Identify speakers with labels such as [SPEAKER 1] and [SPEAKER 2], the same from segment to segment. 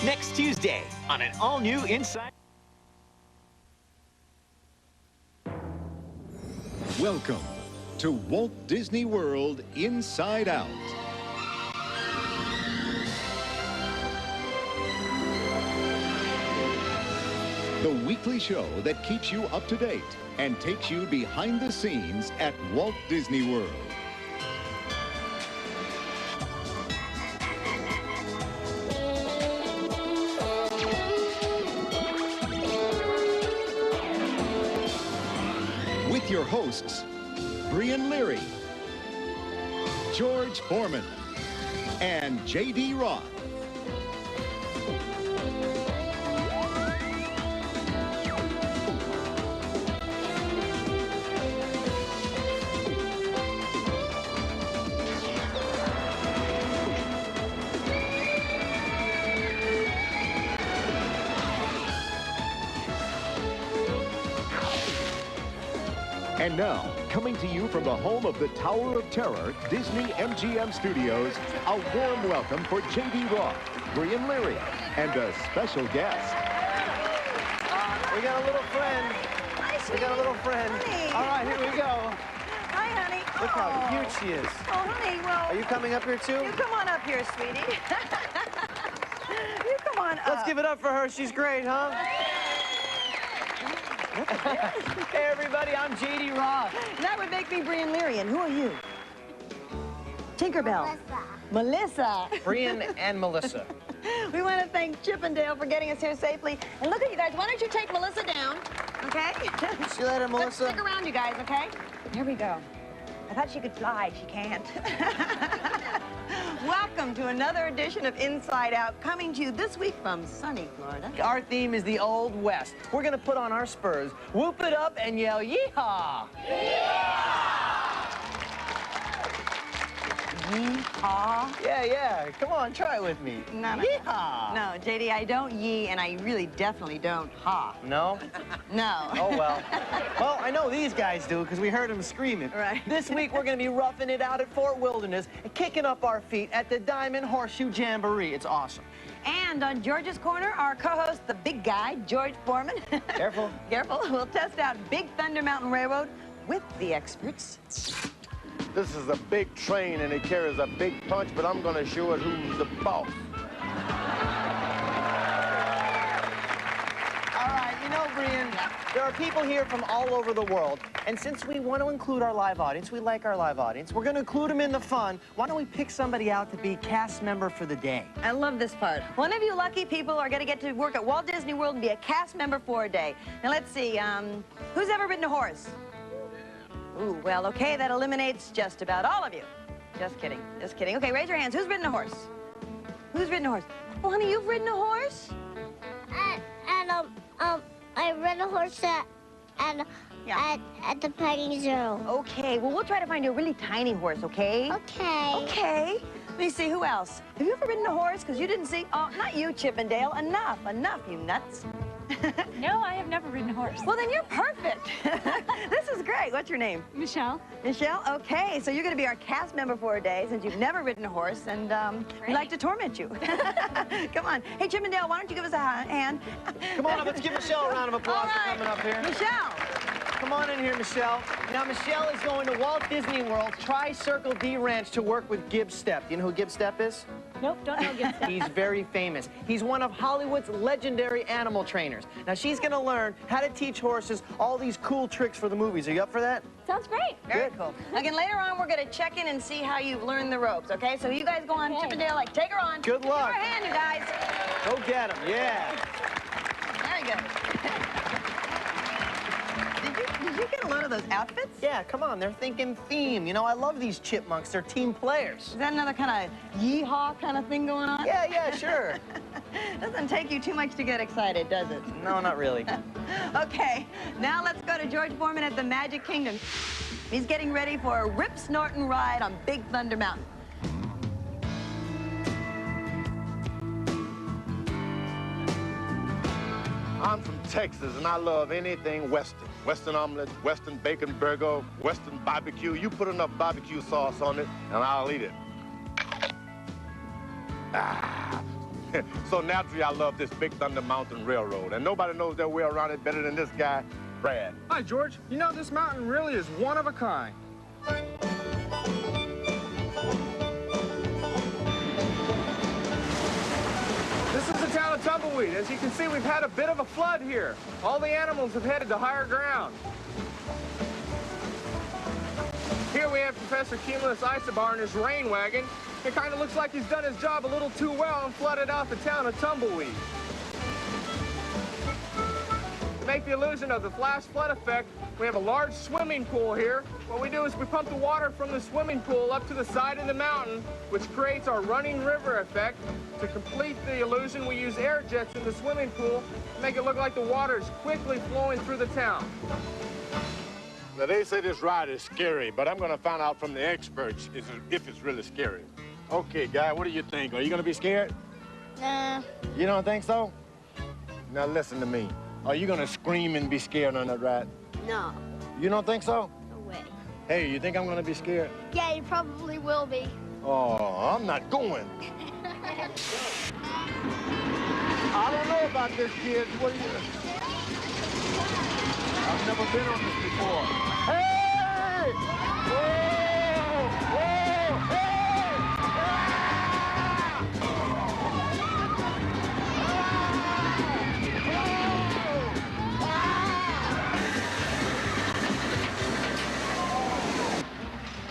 [SPEAKER 1] Next Tuesday on an all-new Inside...
[SPEAKER 2] Welcome to Walt Disney World Inside Out. The weekly show that keeps you up to date and takes you behind the scenes at Walt Disney World. With your hosts, Brian Leary, George Foreman, and J.D. Roth. And now, coming to you from the home of the Tower of Terror, Disney MGM Studios, a warm welcome for J.D. Roth, Brian Leary, and a special guest.
[SPEAKER 3] We got a little friend.
[SPEAKER 4] Hi, sweetie.
[SPEAKER 3] We got a little friend.
[SPEAKER 4] Honey.
[SPEAKER 3] All right, here we go.
[SPEAKER 4] Hi, honey.
[SPEAKER 3] Look how cute she is.
[SPEAKER 4] Oh, honey, well...
[SPEAKER 3] Are you coming up here, too?
[SPEAKER 4] You come on up here, sweetie. You come on up.
[SPEAKER 3] Let's give it up for her. She's great, huh? Hey, everybody, I'm J.D. Roth.
[SPEAKER 4] That would make me Brian Leary. And who are you? Tinkerbell. Melissa.
[SPEAKER 3] Brian and Melissa.
[SPEAKER 4] We want to thank Chip and Dale for getting us here safely. And look at you guys. Why don't you take Melissa down, okay?
[SPEAKER 3] See you later, Melissa.
[SPEAKER 4] Stick around, you guys, okay? Here we go. I thought she could fly. She can't. Welcome to another edition of Inside Out, coming to you this week from sunny Florida.
[SPEAKER 3] Our theme is the Old West. We're going to put on our spurs, whoop it up, and yell, yeehaw!
[SPEAKER 4] Yeehaw?
[SPEAKER 3] Yeah. Come on, try it with me.
[SPEAKER 4] No.
[SPEAKER 3] Yeehaw!
[SPEAKER 4] No, JD, I don't yee, and I really definitely don't ha.
[SPEAKER 3] No?
[SPEAKER 4] No.
[SPEAKER 3] Oh, well. Well, I know these guys do, because we heard them screaming.
[SPEAKER 4] Right.
[SPEAKER 3] This week, we're going to be roughing it out at Fort Wilderness and kicking up our feet at the Diamond Horseshoe Jamboree. It's awesome.
[SPEAKER 4] And on George's Corner, our co-host, the big guy, George Foreman.
[SPEAKER 3] Careful.
[SPEAKER 4] Careful. We'll test out Big Thunder Mountain Railroad with the experts.
[SPEAKER 5] This is a big train and it carries a big punch, but I'm gonna show it who's the boss.
[SPEAKER 3] All right, you know, Brian, there are people here from all over the world, and since we want to include our live audience, we like our live audience, we're going to include them in the fun. Why don't we pick somebody out to be cast member for the day?
[SPEAKER 4] I love this part. One of you lucky people are going to get to work at Walt Disney World and be a cast member for a day. Now, let's see, who's ever ridden a horse? Ooh, well, okay, that eliminates just about all of you. Just kidding, just kidding. Okay, raise your hands. Who's ridden a horse? Who's ridden a horse? Well, honey, you've ridden a horse?
[SPEAKER 6] I rode a horse at the petting zoo.
[SPEAKER 4] Okay, well, we'll try to find you a really tiny horse, okay?
[SPEAKER 6] Okay.
[SPEAKER 4] Okay. Let me see, who else? Have you ever ridden a horse? Because you didn't see... Oh, not you, Chip and Dale. Enough, you nuts.
[SPEAKER 7] No, I have never ridden a horse.
[SPEAKER 4] Well, then you're perfect. This is great. What's your name?
[SPEAKER 7] Michelle.
[SPEAKER 4] Michelle? Okay, so you're going to be our cast member for a day since you've never ridden a horse, and we like to torment you. Come on. Hey, Chip and Dale, why don't you give us a hand?
[SPEAKER 3] Come on up, let's give Michelle a round of applause
[SPEAKER 4] All
[SPEAKER 3] for
[SPEAKER 4] right.
[SPEAKER 3] coming up here.
[SPEAKER 4] Michelle.
[SPEAKER 3] Come on in here, Michelle. Now, Michelle is going to Walt Disney World Tri-Circle D Ranch to work with Gib Step. Do you know who Gib Step is?
[SPEAKER 7] Nope, don't know Gib Step.
[SPEAKER 3] He's very famous. He's one of Hollywood's legendary animal trainers. Now, she's going to learn how to teach horses all these cool tricks for the movies. Are you up for that?
[SPEAKER 7] Sounds great.
[SPEAKER 4] Very cool. Again, later on, we're going to check in and see how you've learned the ropes, okay? So you guys go on, Chip and Dale, like, take her on.
[SPEAKER 3] Good luck.
[SPEAKER 4] Give her a hand, you guys.
[SPEAKER 3] Go get him, yeah.
[SPEAKER 4] Very good. Did you get a load of those outfits?
[SPEAKER 3] Yeah, come on, they're thinking theme. You know, I love these chipmunks. They're team players.
[SPEAKER 4] Is that another kind of yeehaw kind of thing going on?
[SPEAKER 3] Yeah, sure.
[SPEAKER 4] Doesn't take you too much to get excited, does it?
[SPEAKER 3] No, not really.
[SPEAKER 4] Okay, now let's go to George Foreman at the Magic Kingdom. He's getting ready for a rip-snorting ride on Big Thunder Mountain.
[SPEAKER 5] I'm from Texas and I love anything Western. Western omelet, Western bacon burger, Western barbecue. You put enough barbecue sauce on it and I'll eat it. Ah, So naturally, I love this Big Thunder Mountain Railroad. And nobody knows their way around it better than this guy, Brad.
[SPEAKER 8] Hi, George. You know, this mountain really is one of a kind. This is the town of Tumbleweed. As you can see, we've had a bit of a flood here. All the animals have headed to higher ground. Here we have Professor Cumulus Isobar in his rain wagon. It kind of looks like he's done his job a little too well and flooded out the town of Tumbleweed. To make the illusion of the flash flood effect, we have a large swimming pool here. What we do is we pump the water from the swimming pool up to the side of the mountain, which creates our running river effect. To complete the illusion, we use air jets in the swimming pool to make it look like the water is quickly flowing through the town.
[SPEAKER 5] Now, they say this ride is scary, but I'm going to find out from the experts if it's really scary. Okay, guy, what do you think? Are you going to be scared?
[SPEAKER 6] Nah.
[SPEAKER 5] You don't think so? Now, listen to me. Are you going to scream and be scared on that ride?
[SPEAKER 6] No.
[SPEAKER 5] You don't think so?
[SPEAKER 6] No way.
[SPEAKER 5] Hey, you think I'm going to be scared?
[SPEAKER 6] Yeah, you probably will be.
[SPEAKER 5] Oh, I'm not going. I don't know about this, kid. What do you... I've never been on this before. Hey! Whoa! Whoa! Hey!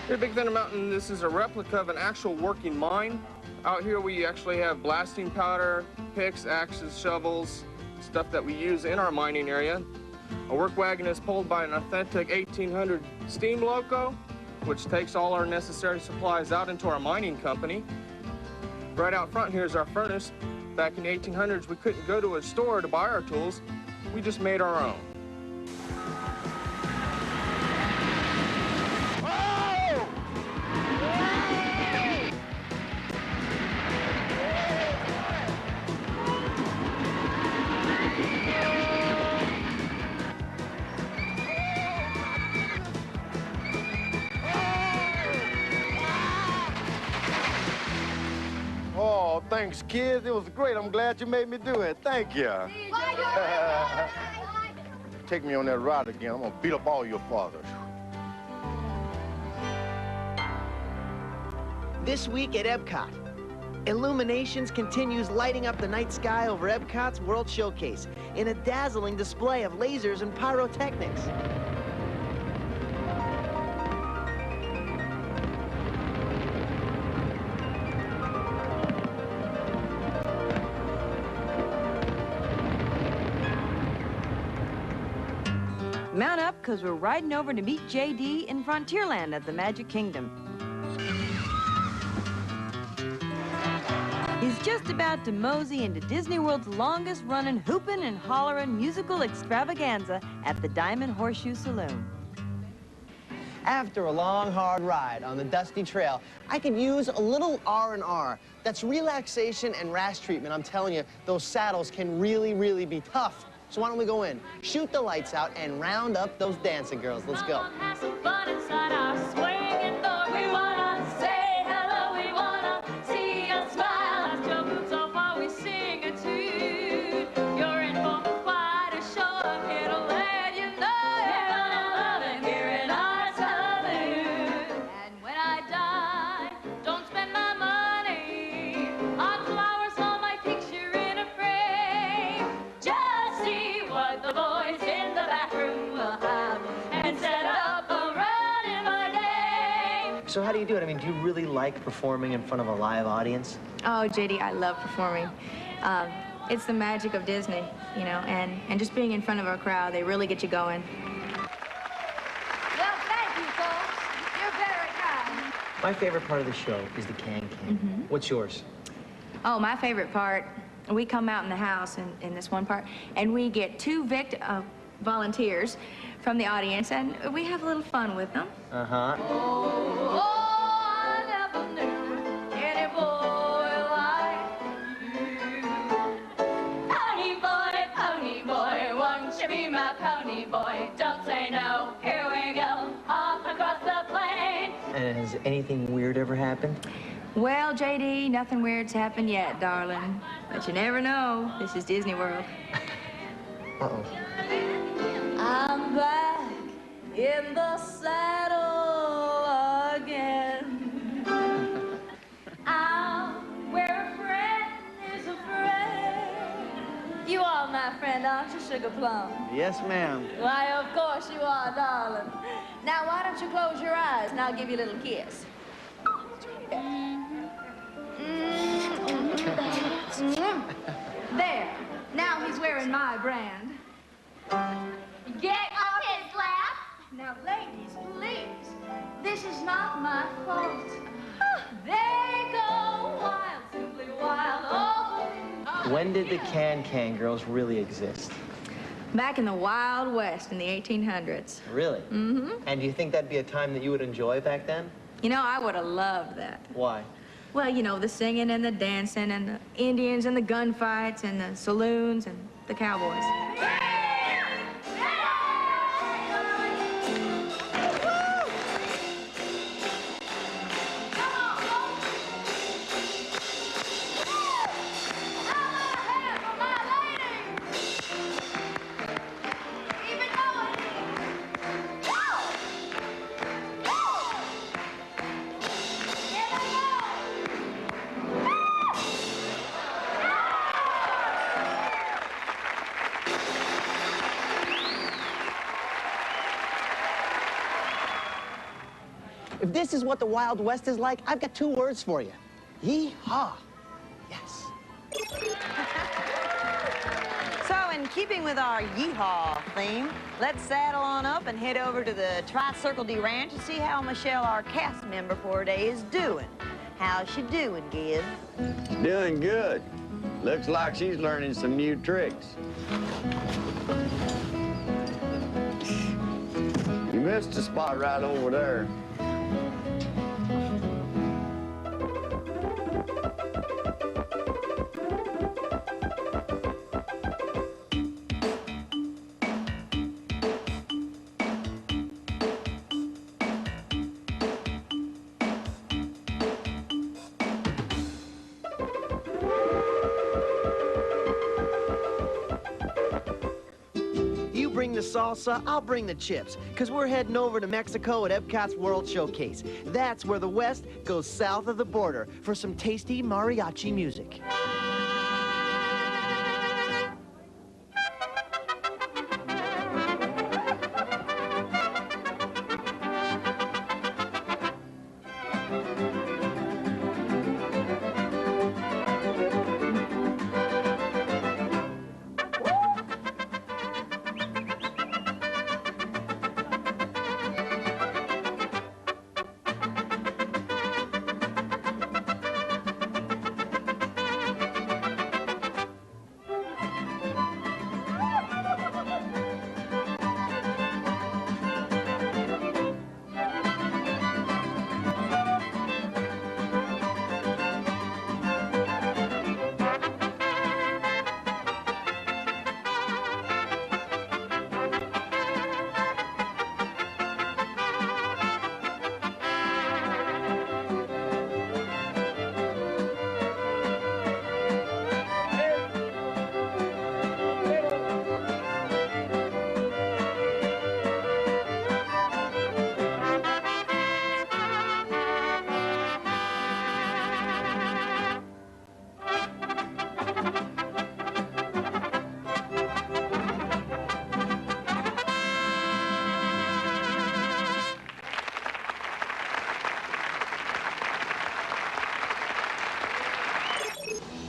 [SPEAKER 8] Here at Big Thunder Mountain, this is a replica of an actual working mine. Out here we actually have blasting powder, picks, axes, shovels, stuff that we use in our mining area. A work wagon is pulled by an authentic 1800 steam loco, which takes all our necessary supplies out into our mining company. Right out front here is our furnace. Back in the 1800s, we couldn't go to a store to buy our tools. We just made our own.
[SPEAKER 5] Oh, thanks, kids. It was great. I'm glad you made me do it. Thank you. Take me on that ride again. I'm going to beat up all your fathers.
[SPEAKER 3] This week at Epcot, Illuminations continues lighting up the night sky over Epcot's World Showcase in a dazzling display of lasers and pyrotechnics.
[SPEAKER 4] Mount up, because we're riding over to meet JD in Frontierland at the Magic Kingdom. He's just about to mosey into Disney World's longest-running hoopin' and hollerin' musical extravaganza at the Diamond Horseshoe Saloon.
[SPEAKER 3] After a long, hard ride on the dusty trail, I could use a little R&R. That's relaxation and rash treatment. I'm telling you, those saddles can really, really be tough. So why don't we go in, shoot the lights out, and round up those dancing girls. Let's go.
[SPEAKER 7] Have some fun inside our swinging door. We wanna say hello, we wanna see you smile. Lift your boots off while we sing a tune. You're in for quite a show. I'm here to let you know you're gonna love it here in our saloon. And when I die, don't spend my money on flowers or my picture in a frame. Just see what the boys in the back room will have and set up a run in my name.
[SPEAKER 3] So how do you do it? I mean, do you really like performing in front of a live audience?
[SPEAKER 9] Oh, JD, I love performing. It's the magic of Disney, you know, and just being in front of a crowd, they really get you going.
[SPEAKER 7] Well, thank you, folks. You're very kind.
[SPEAKER 3] My favorite part of the show is the can-can. What's yours?
[SPEAKER 9] Oh, my favorite part, we come out in the house in this one part, and we get two volunteers from the audience, and we have a little fun with them.
[SPEAKER 3] Uh-huh.
[SPEAKER 7] Oh, I never knew any boy like you. Pony boy, won't you be my pony boy? Don't say no. Here we go, off across the plain.
[SPEAKER 3] And has anything weird ever happened?
[SPEAKER 9] Well, JD, nothing weird's happened yet, darling. But you never know. This is Disney World.
[SPEAKER 3] Uh-oh.
[SPEAKER 7] I'm back in the saddle again. I'm where a friend is a friend. You are my friend, aren't you, Sugar Plum?
[SPEAKER 3] Yes, ma'am.
[SPEAKER 7] Why, of course you are, darling. Now, why don't you close your eyes and I'll give you a little kiss.
[SPEAKER 9] There. Now he's wearing my brand.
[SPEAKER 7] Get off his lap.
[SPEAKER 9] Now, ladies, please. This is not my fault.
[SPEAKER 7] They go wild, simply wild. Oh.
[SPEAKER 3] When did the Can girls really exist?
[SPEAKER 9] Back in the Wild West in the 1800s.
[SPEAKER 3] Really?
[SPEAKER 9] Mm-hmm.
[SPEAKER 3] And do you think that'd be a time that you would enjoy back then?
[SPEAKER 9] You know, I would have loved that.
[SPEAKER 3] Why?
[SPEAKER 9] Well, you know, the singing and the dancing and the Indians and the gunfights and the saloons and the cowboys.
[SPEAKER 3] If this is what the Wild West is like, I've got two words for you. Yee-haw. Yes.
[SPEAKER 4] So, in keeping with our yeehaw theme, let's saddle on up and head over to the Tri-Circle D Ranch and see how Michelle, our cast member for today, is doing. How's she doing, Giz?
[SPEAKER 10] Doing good. Looks like she's learning some new tricks. You missed a spot right over there.
[SPEAKER 3] Bring the salsa, I'll bring the chips, because we're heading over to Mexico at Epcot's World Showcase. That's where the West goes south of the border for some tasty mariachi music.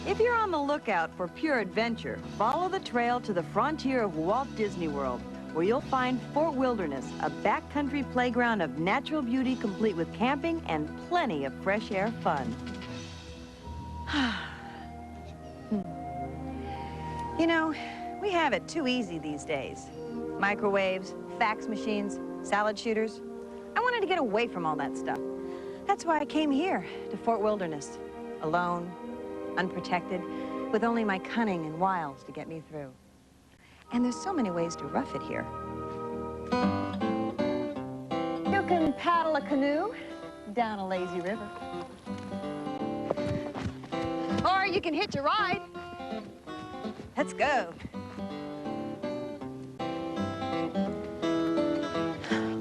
[SPEAKER 4] If you're on the lookout for pure adventure, follow the trail to the frontier of Walt Disney World, where you'll find Fort Wilderness, a backcountry playground of natural beauty complete with camping and plenty of fresh air fun. You know, we have it too easy these days. Microwaves, fax machines, salad shooters. I wanted to get away from all that stuff. That's why I came here to Fort Wilderness, alone, unprotected, with only my cunning and wiles to get me through. And there's so many ways to rough it here. You can paddle a canoe down a lazy river.
[SPEAKER 6] Or you can hitch a ride.
[SPEAKER 4] Let's go.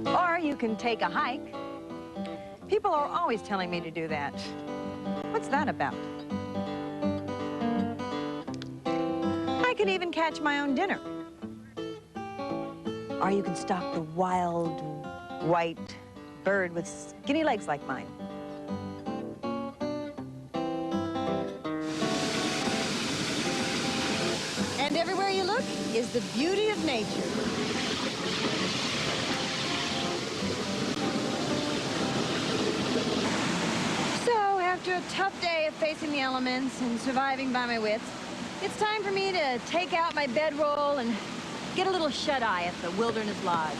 [SPEAKER 4] Or you can take a hike. People are always telling me to do that. What's that about? I can even catch my own dinner. Or you can stalk the wild, white bird with skinny legs like mine. And everywhere you look is the beauty of nature. So, after a tough day of facing the elements and surviving by my wits, it's time for me to take out my bedroll and get a little shut-eye at the Wilderness Lodge.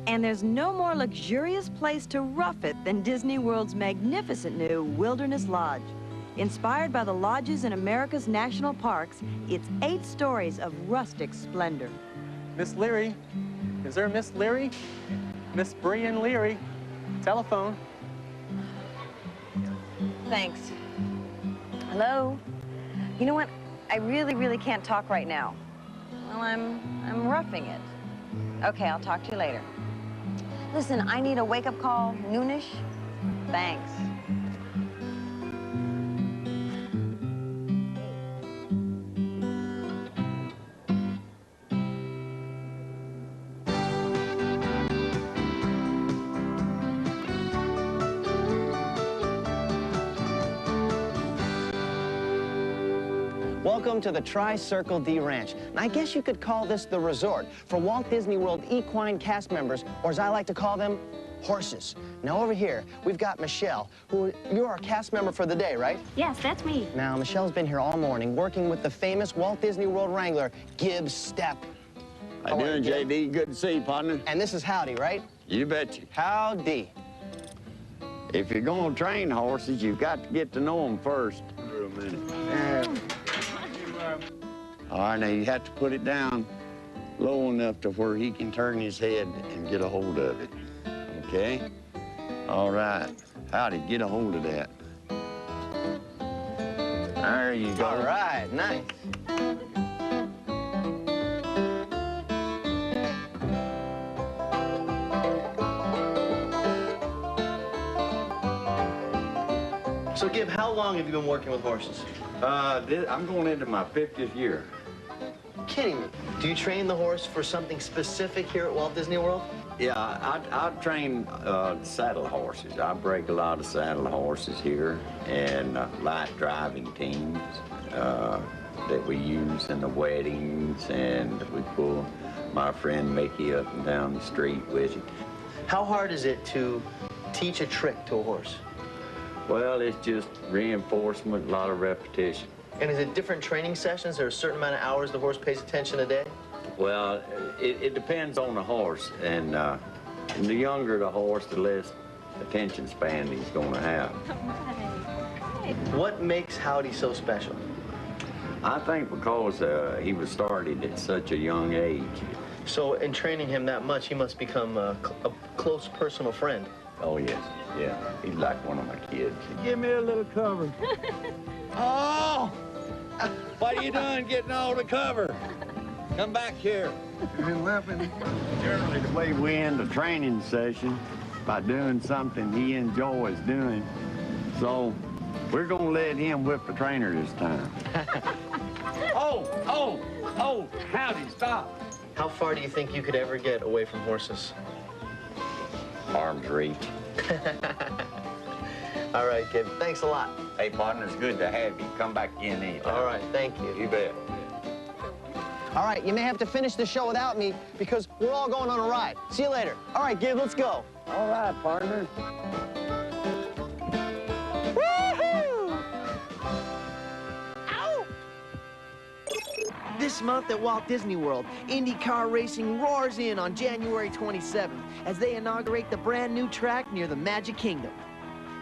[SPEAKER 4] And there's no more luxurious place to rough it than Disney World's magnificent new Wilderness Lodge. Inspired by the lodges in America's national parks, it's 8 stories of rustic splendor.
[SPEAKER 3] Miss Leary? Is there a Miss Leary? Miss Brian Leary? Telephone.
[SPEAKER 4] Thanks. Hello? You know what? I really can't talk right now. Well, I'm roughing it. Okay, I'll talk to you later. Listen, I need a wake-up call, noonish. Thanks.
[SPEAKER 3] Welcome to the Tri-Circle D Ranch. And I guess you could call this the resort for Walt Disney World equine cast members, or as I like to call them, horses. Now over here, we've got Michelle, who you're our cast member for the day, right?
[SPEAKER 9] Yes, that's me.
[SPEAKER 3] Now, Michelle's been here all morning working with the famous Walt Disney World Wrangler, Gibbs Step.
[SPEAKER 10] How you doing, JD? Good to see you, partner.
[SPEAKER 3] And this is Howdy, right?
[SPEAKER 10] You betcha.
[SPEAKER 3] Howdy.
[SPEAKER 10] If you're going to train horses, you've got to get to know them first. For a minute. All right, now you have to put it down low enough to where he can turn his head and get a hold of it. Okay? All right. Howdy, get a hold of that. There you go.
[SPEAKER 3] All right, nice. So, Gib, how long have you been working with horses?
[SPEAKER 10] I'm going into my 50th year.
[SPEAKER 3] Kidding me. Do you train the horse for something specific here at Walt Disney World?
[SPEAKER 10] Yeah, I train saddle horses. I break a lot of saddle horses here, and light driving teams that we use in the weddings, and we pull my friend Mickey up and down the street with it.
[SPEAKER 3] How hard is it to teach a trick to a horse?
[SPEAKER 10] Well, it's just reinforcement, a lot of repetition.
[SPEAKER 3] And is it different training sessions? Is there a certain amount of hours the horse pays attention a day?
[SPEAKER 10] Well, it depends on the horse, and the younger the horse, the less attention span he's going to have.
[SPEAKER 3] What makes Howdy so special?
[SPEAKER 10] I think because he was started at such a young age.
[SPEAKER 3] So in training him that much, he must become a close personal friend.
[SPEAKER 10] Oh, yes. Yeah, he's like one of my kids.
[SPEAKER 11] Give me a little cover.
[SPEAKER 10] Oh! What are you doing getting all the cover? Come back here. Generally, the way we end a training session by doing something he enjoys doing. So we're going to let him whip the trainer this time. Oh, howdy, stop.
[SPEAKER 3] How far do you think you could ever get away from horses?
[SPEAKER 10] Arm's reach.
[SPEAKER 3] All right, kid. Thanks a lot.
[SPEAKER 10] Hey, partner, it's good to have you. Come back in anytime.
[SPEAKER 3] All right, thank you.
[SPEAKER 10] You bet.
[SPEAKER 3] All right, you may have to finish the show without me because we're all going on a ride. See you later. All right, Gib, let's go.
[SPEAKER 10] All right, partner.
[SPEAKER 3] Woohoo! Ow! This month at Walt Disney World, IndyCar racing roars in on January 27th as they inaugurate the brand new track near the Magic Kingdom.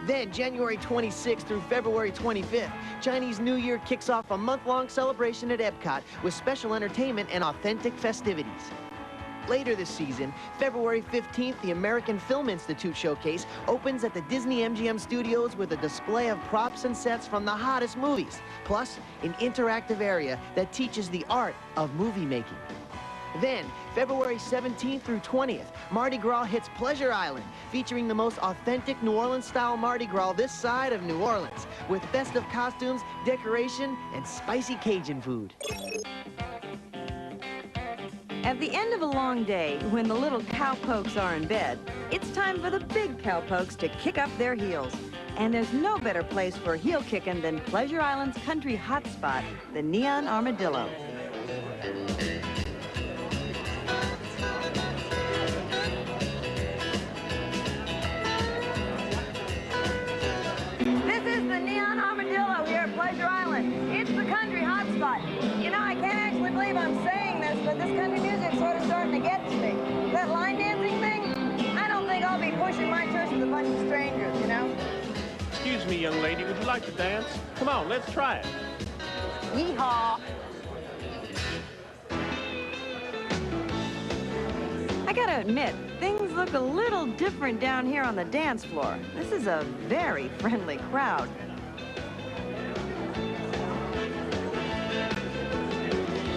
[SPEAKER 3] Then, January 26th through February 25th, Chinese New Year kicks off a month-long celebration at Epcot with special entertainment and authentic festivities. Later this season, February 15th, the American Film Institute Showcase opens at the Disney MGM Studios with a display of props and sets from the hottest movies, plus an interactive area that teaches the art of movie making. Then, February 17th through 20th, Mardi Gras hits Pleasure Island, featuring the most authentic New Orleans-style Mardi Gras this side of New Orleans, with festive costumes, decoration, and spicy Cajun food.
[SPEAKER 4] At the end of a long day, when the little cowpokes are in bed, it's time for the big cowpokes to kick up their heels. And there's no better place for heel kicking than Pleasure Island's country hotspot, the Neon Armadillo. This is the Neon Armadillo here at Pleasure Island. It's the country hotspot. You know, I can't actually believe I'm saying this, but this country music's sort of starting to get to me. That line dancing thing, I don't think I'll be pushing my tush with a bunch of strangers, you know?
[SPEAKER 11] Excuse me, young lady, would you like to dance? Come on, let's try it.
[SPEAKER 4] Yeehaw! I gotta admit, things look a little different down here on the dance floor. This is a very friendly crowd.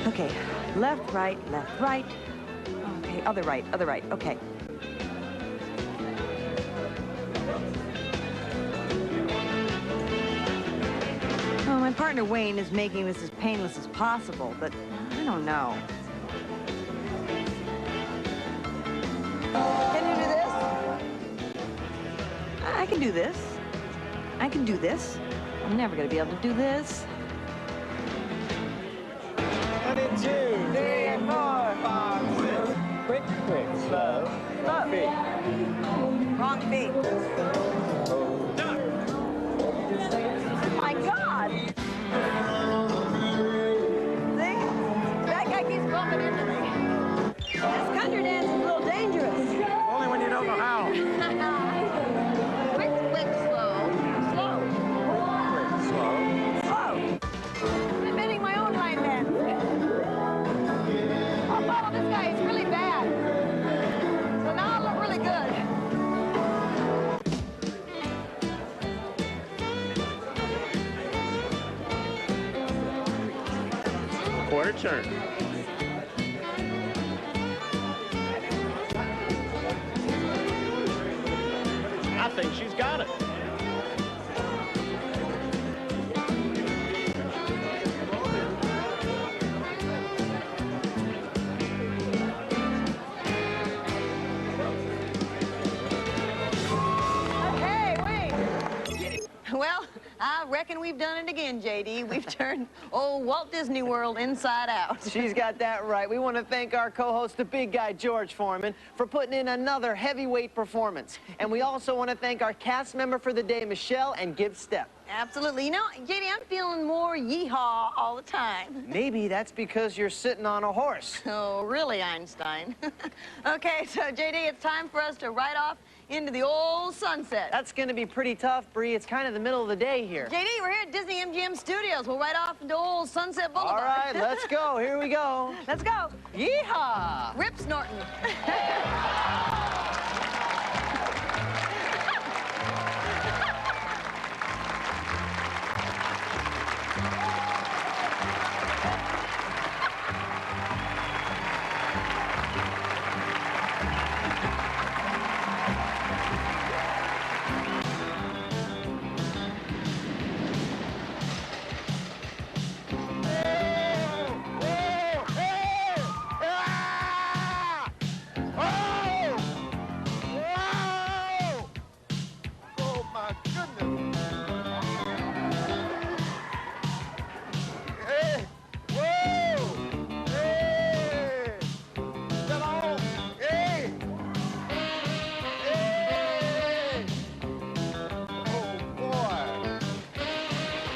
[SPEAKER 4] Okay, left, right, left, right. Okay, other right, okay. Oh, my partner Wayne is making this as painless as possible, but I don't know. Can you do this? I can do this. I can do this. I'm never going to be able to do this.
[SPEAKER 3] 1 and 2, 3 and 4, 5, 6. Quick, quick, slow.
[SPEAKER 4] Slow.
[SPEAKER 3] Feet.
[SPEAKER 4] Wrong feet. My God! See? That guy keeps bumping into me. This country dance is a little dangerous.
[SPEAKER 11] Only when you don't know how.
[SPEAKER 4] Quick, quick, slow. Slow.
[SPEAKER 11] Quick, slow.
[SPEAKER 4] Slow. I'm inventing my own line dance. Oh, follow this guy. He's really bad. So now I look really good.
[SPEAKER 11] Quarter turn. I think she's got it.
[SPEAKER 4] Okay, wait. Well, I reckon we've done it again, J.D. We've turned old Walt Disney World inside out.
[SPEAKER 3] She's got that right. We want to thank our co-host, the big guy, George Foreman, for putting in another heavyweight performance. And we also want to thank our cast member for the day, Michelle, and Give Step.
[SPEAKER 4] Absolutely. You know, J.D., I'm feeling more yeehaw all the time.
[SPEAKER 3] Maybe that's because you're sitting on a horse.
[SPEAKER 4] Oh, really, Einstein? Okay, so, J.D., it's time for us to ride off into the old sunset.
[SPEAKER 3] That's going to be pretty tough, Bree. It's kind of the middle of the day here.
[SPEAKER 4] J.D., we're here at Disney MGM Studios. We'll ride off into old Sunset Boulevard.
[SPEAKER 3] All right, let's go. Here we go.
[SPEAKER 4] Let's go.
[SPEAKER 3] Yeehaw!
[SPEAKER 4] Rip snorting.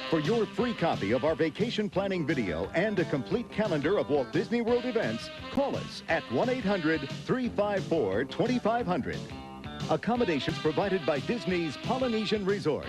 [SPEAKER 2] For your free copy of our vacation planning video and a complete calendar of Walt Disney World events, call us at 1-800-354-2500. Accommodations provided by Disney's Polynesian Resort.